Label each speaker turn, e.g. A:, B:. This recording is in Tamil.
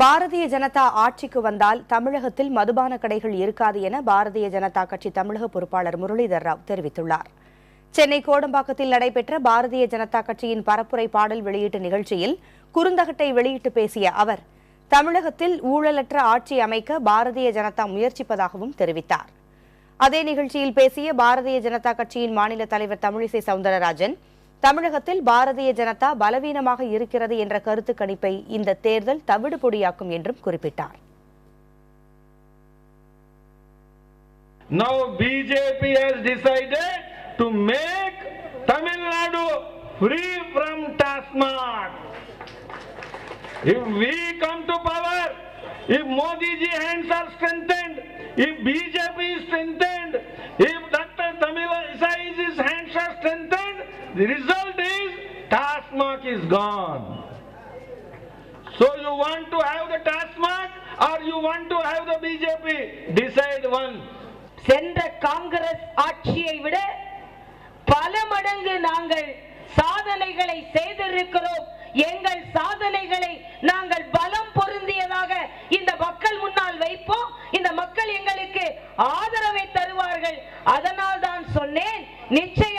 A: பாரதிய ஜனதா ஆட்சிக்கு வந்தால் தமிழகத்தில் மதுபான கடைகள் இருக்காது என பாரதிய ஜனதா கட்சி தமிழக பொறுப்பாளர் முரளிதர் ராவ் தெரிவித்துள்ளார். சென்னை கோடம்பாக்கத்தில் நடைபெற்ற பாரதிய ஜனதா கட்சியின் பரப்புரை பாடல் வெளியீட்டு நிகழ்ச்சியில் குறுந்தகட்டை வெளியிட்டு பேசிய அவர், தமிழகத்தில் ஊழலற்ற ஆட்சி அமைக்க பாரதிய ஜனதா முயற்சிப்பதாகவும் தெரிவித்தார். அதே நிகழ்ச்சியில் பேசிய பாரதிய ஜனதா கட்சியின் மாநில தலைவர் தமிழிசை சவுந்தரராஜன், தமிழகத்தில் பாரதிய ஜனதா பலவீனமாக இருக்கிறது என்ற கருத்து கணிப்பை இந்த தேர்தல் தவிடு பொடியாக்கும் என்றும் குறிப்பிட்டார்.
B: Now BJP has decided to make Tamil Nadu free from TASMAC. If we come to power, if Modi ji hands are strengthened, if BJP is strengthened, if Dr. Tamilai's hands are strengthened, the result is TASMAC is gone. So you want to have the TASMAC or you want to have the BJP? Decide one.
C: சென்ற காங்கிரஸ் ஆட்சியை விட பல மடங்கு நாங்கள் சாதனைகளை செய்திருக்கிறோம். எங்கள் சாதனைகளை நாங்கள் பலம் பொருந்தியதாக இந்த மக்கள் முன்னால் வைப்போம். இந்த மக்கள் எங்களுக்கு ஆதரவை தருவார்கள். அதனால் தான் சொன்னேன், நிச்சயம்